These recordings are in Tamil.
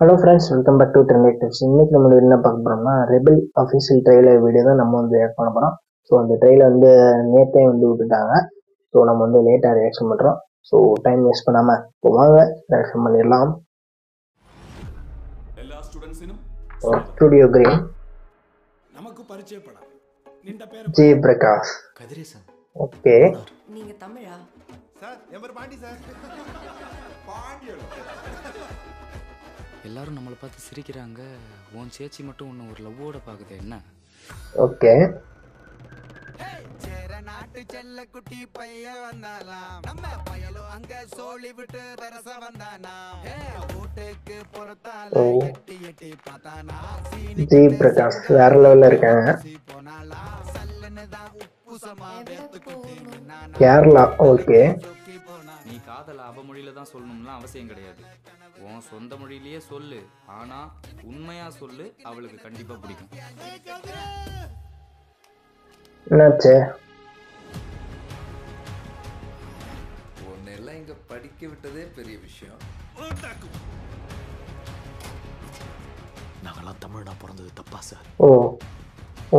Hello friends, welcome back to trend tips. இன்னைக்கு நம்ம என்ன பார்க்க போகிறோம்னா ரெபல் அஃபிஷியல் ட்ரெய்லர் வீடியோ தான் நம்ம ஆட் பண்ண போகிறோம். ஸோ அந்த ட்ரெய்லர் நேற்றே விட்டுட்டாங்க. ஸோ நம்ம லேட்டாக ரியாக்ஷன் பண்ணுறோம். ஸோ டைம் வேஸ்ட் பண்ணாமல் இப்போ வாங்க ரியாக்ஷன் பண்ணிடலாம். Studio green, Jai Prakash. Okay, நீங்க தமிழா சார்? எவர் பாண்டி சார். பாண்டியோ. எல்லாரும் நம்மளை பார்த்து சிரிக்கிறாங்க. உன் சேச்சி மட்டும் உன்னை ஒரு லவ்வோட பாக்குது என்ன? ஓகே. நாட்டு செல்ல குட்டி பைய வந்தாலாம், நம்ம பயலும் அங்க சோழி விட்டு வரச வந்தானா, வீட்டுக்கு பொறுத்தால எட்டி எட்டி பார்த்தானா, ஜெய் பிரகாஷ் வேற லெவல்ல இருக்காங்க. போனாலா சல்லுன்னு தான் உப்பு சமா கேரளா. ஓகே, நீ காதல அவ மொழியில தான் சொல்லணும்லாம் அவசியம் கிடையாது. உன் சொந்த மொழியிலேயே சொல்லு. ஆனா உண்மையா சொல்லு, அவளுக்கு கண்டிப்பா பிடிக்கும். என்னாச்சு? உன்னெல்லாம் இங்க படிக்க விட்டதே பெரிய விஷயம். நாங்கெல்லாம் தமிழ்னா பிறந்தது தப்பா சார்? ஓ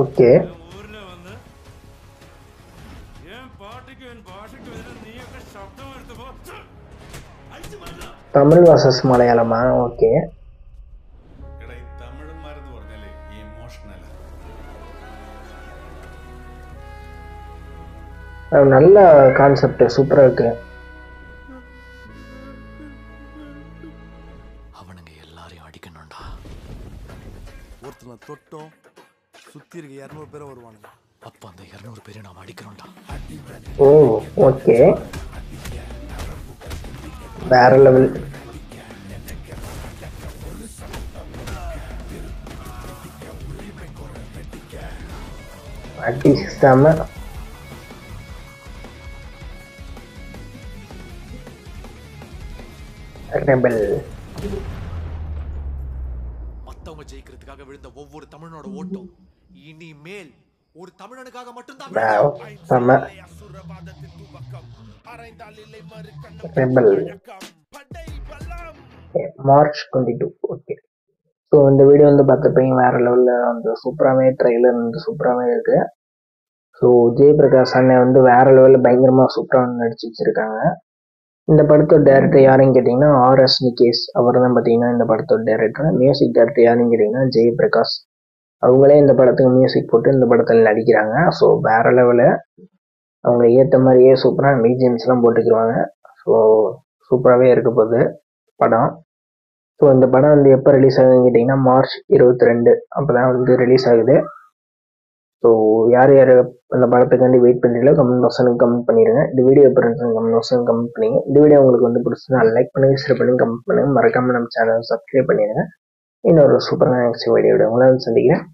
ஓகே. தமிழ் வாசஸ் மலையாளமா? ஓகே. நல்ல கான்செப்ட், சூப்பரா இருக்கு. அவனுங்க எல்லாரையும் அடிக்கணும்டா. ஒருத்தனை தொட்டும் சுத்தி இருக்க 200 பேரும் வருவானுங்க. அப்ப அந்த 200 பேரை நாம அடிக்கணும்டா. ஓ ஓகே, வேற லெவல். அடி செம. ரெபல். மத்தவங்க ஜெயிக்கிறதுக்காக விழுந்த ஒவ்வொரு தமிழனோட ஓட்டும் இனிமேல் ஒரு தமிழனுக்காக மட்டும்தான். செம. Rebel March 22. ஓகே. ஸோ இந்த வீடியோ பார்த்துப்பீங்க. வேற லெவலில் சூப்பராகவே ட்ரெய்லர் சூப்பராகவே இருக்கு. ஸோ ஜெய் பிரகாஷ் அண்ணன் வேற லெவலில் பயங்கரமாக சூப்பராக நடிச்சு வச்சிருக்காங்க. இந்த படத்தோட டைரக்டர் யாருன்னு கேட்டிங்கன்னா ஆர்எஸ் நிகேஷ். அவர் தான் பார்த்தீங்கன்னா இந்த படத்தோட டைரக்டர். மியூசிக் டைரக்டர் யாருன்னு கேட்டிங்கன்னா ஜெய் பிரகாஷ். அவங்களே இந்த படத்துக்கு மியூசிக் போட்டு இந்த படத்தில் நடிக்கிறாங்க. ஸோ வேற லெவலில் அவங்க ஏற்ற மாதிரியே சூப்பராக மியூசியம்ஸ்லாம் போட்டுக்கிடுவாங்க. ஸோ சூப்பராகவே இருக்க போகுது படம். ஸோ இந்த படம் எப்போ ரிலீஸ் ஆகுதுன்னு கேட்டிங்கன்னா மார்ச் 22 அப்போ தான் ரிலீஸ் ஆகுது. ஸோ யார் யார் அந்த படத்துக்காண்டி வெயிட் பண்ணுறீங்களோ கமெண்ட் பாக்ஸுக்கு கமெண்ட் பண்ணிடுங்க. இந்த வீடியோ எப்போ இருந்துச்சு கமெண்ட் பாக்ஸுக்கு கமெண்ட் பண்ணிங்க. இந்த வீடியோ உங்களுக்கு பிடிச்சதுன்னா லைக் பண்ணுங்கள், ஷேர் பண்ணுங்கள், கமெண்ட் பண்ணுங்கள். மறக்காமல் நம்ம சேனலை சப்ஸ்கிரைப் பண்ணிடுங்க. இன்னொரு சூப்பரான நெக்ஸ்ட் வீடியோட உங்களை சந்திக்கிறேன்.